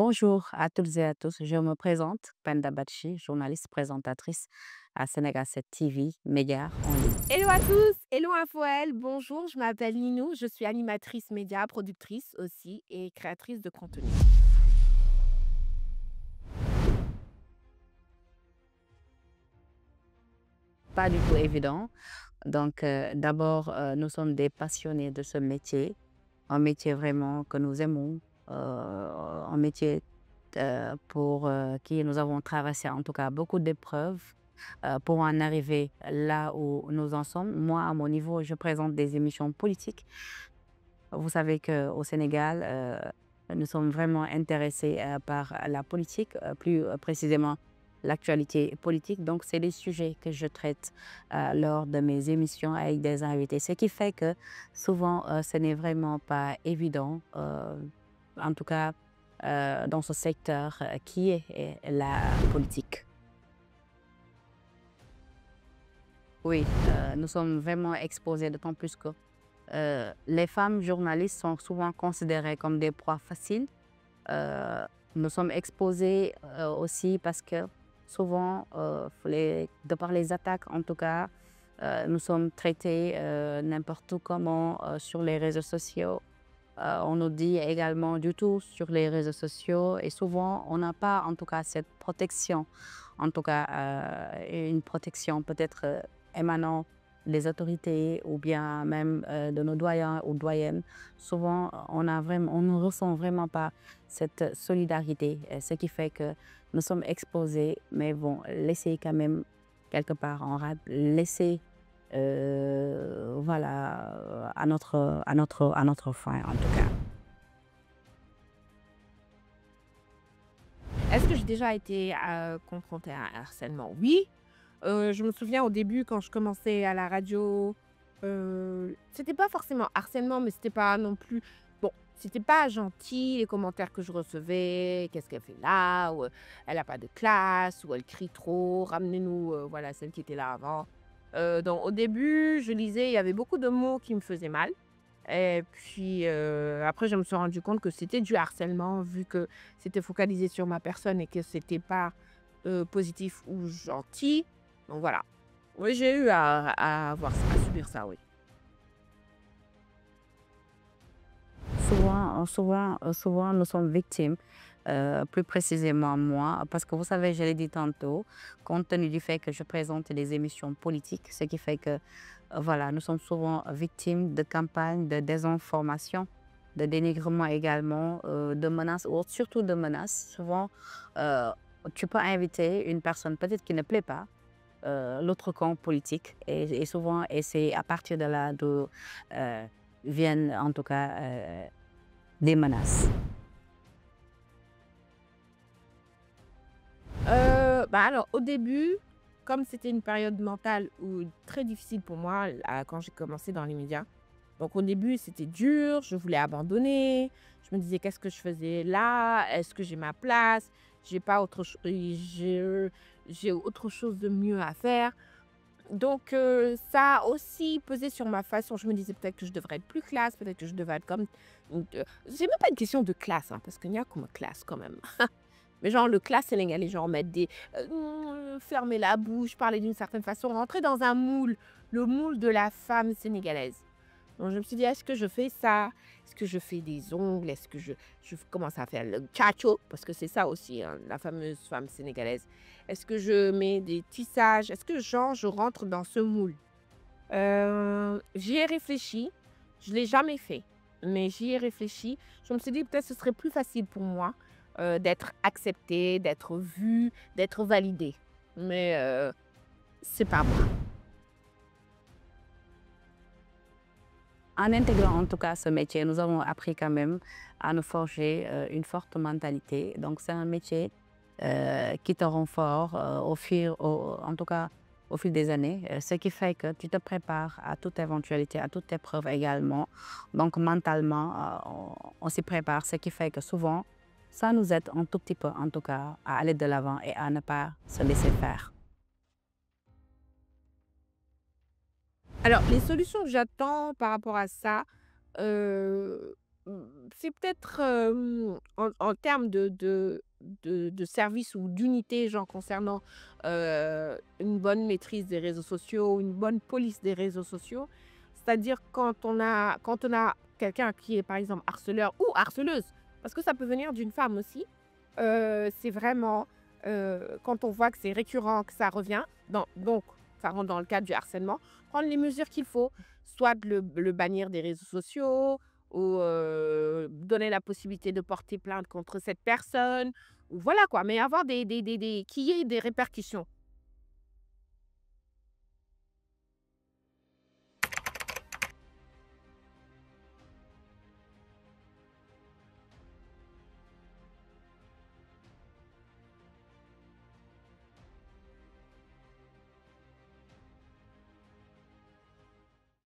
Bonjour à toutes et à tous. Je me présente, Penda Batchi, journaliste présentatrice à Sénégal 7 TV, médias en ligne. Hello à tous, hello Infoel, bonjour, je m'appelle Ninou, je suis animatrice média, productrice aussi et créatrice de contenu. Pas du tout évident. Donc, d'abord, nous sommes des passionnés de ce métier, un métier vraiment que nous aimons, un métier pour qui nous avons traversé en tout cas beaucoup d'épreuves pour en arriver là où nous en sommes. Moi, à mon niveau, je présente des émissions politiques. Vous savez qu'au Sénégal, nous sommes vraiment intéressés par la politique, plus précisément l'actualité politique. Donc, c'est des sujets que je traite lors de mes émissions avec des invités. Ce qui fait que souvent, ce n'est vraiment pas évident, en tout cas dans ce secteur qui est la politique. Oui, nous sommes vraiment exposés, d'autant plus que les femmes journalistes sont souvent considérées comme des proies faciles. Nous sommes exposés aussi parce que souvent, de par les attaques en tout cas, nous sommes traités n'importe où comment sur les réseaux sociaux. On nous dit également du tout sur les réseaux sociaux et souvent on n'a pas en tout cas cette protection, en tout cas une protection peut-être émanant des autorités ou bien même de nos doyens ou doyennes. Souvent on ne ressent vraiment pas cette solidarité, ce qui fait que nous sommes exposés, mais bon, laissez quand même quelque part en rade, laisser voilà, à notre fin, en tout cas. Est-ce que j'ai déjà été confrontée à un harcèlement? Oui. Je me souviens au début quand je commençais à la radio, c'était pas forcément harcèlement, mais c'était pas non plus bon, c'était pas gentil les commentaires que je recevais. «Qu'est-ce qu'elle fait là?» ou «Elle a pas de classe» ou «Elle crie trop», «Ramenez-nous, voilà, celle qui était là avant». Donc au début, je lisais, il y avait beaucoup de mots qui me faisaient mal et puis, après je me suis rendu compte que c'était du harcèlement vu que c'était focalisé sur ma personne et que c'était pas, positif ou gentil. Donc voilà. Oui, j'ai eu à subir ça, oui. Souvent, nous sommes victimes, plus précisément moi, parce que vous savez, je l'ai dit tantôt, compte tenu du fait que je présente des émissions politiques, ce qui fait que, voilà, nous sommes souvent victimes de campagnes de désinformation, de dénigrement également, de menaces, ou surtout de menaces. Souvent, euh, tu peux inviter une personne peut-être qui ne plaît pas, l'autre camp politique, et souvent, et c'est à partir de là d'où viennent en tout cas des menaces. Bah, alors au début, comme c'était une période mentale ou très difficile pour moi, quand j'ai commencé dans les médias. Donc au début, c'était dur, je voulais abandonner. Je me disais: «Qu'est-ce que je faisais là? Est-ce que j'ai ma place? J'ai pas autre ch j'ai autre chose de mieux à faire». Donc ça a aussi pesé sur ma façon. Je me disais: «Peut-être que je devrais être plus classe, peut-être que je devrais être comme». C'est même pas une question de classe, hein, parce qu'il y a comme classe quand même. Mais genre le classe sénégalais, genre mettre des, fermer la bouche, parler d'une certaine façon, rentrer dans un moule, le moule de la femme sénégalaise. Donc je me suis dit: «Est-ce que je fais ça? Est-ce que je fais des ongles? Est-ce que je commence à faire le tchatcho?» parce que c'est ça aussi, hein, la fameuse femme sénégalaise. Est-ce que je mets des tissages? Est-ce que genre je rentre dans ce moule? J'y ai réfléchi, je l'ai jamais fait, mais j'y ai réfléchi. Je me suis dit: «Peut-être ce serait plus facile pour moi, d'être acceptée, d'être vue, d'être validée». Mais c'est pas moi. En intégrant en tout cas ce métier, nous avons appris quand même à nous forger une forte mentalité. Donc c'est un métier qui te rend fort en tout cas au fil des années, ce qui fait que tu te prépares à toute éventualité, à toute épreuve également. Donc mentalement, on s'y prépare, ce qui fait que souvent, ça nous aide un tout petit peu en tout cas à aller de l'avant et à ne pas se laisser faire. Alors les solutions que j'attends par rapport à ça, heu, C'est peut-être, en termes de service ou d'unité, genre concernant, une bonne maîtrise des réseaux sociaux, une bonne police des réseaux sociaux. C'est-à-dire quand on a quelqu'un qui est, par exemple, harceleur ou harceleuse, parce que ça peut venir d'une femme aussi, c'est vraiment, quand on voit que c'est récurrent, que ça revient, donc ça rentre dans le cadre du harcèlement, prendre les mesures qu'il faut, soit de le bannir des réseaux sociaux ou donner la possibilité de porter plainte contre cette personne ou voilà quoi, mais avoir des qu'il y ait des répercussions.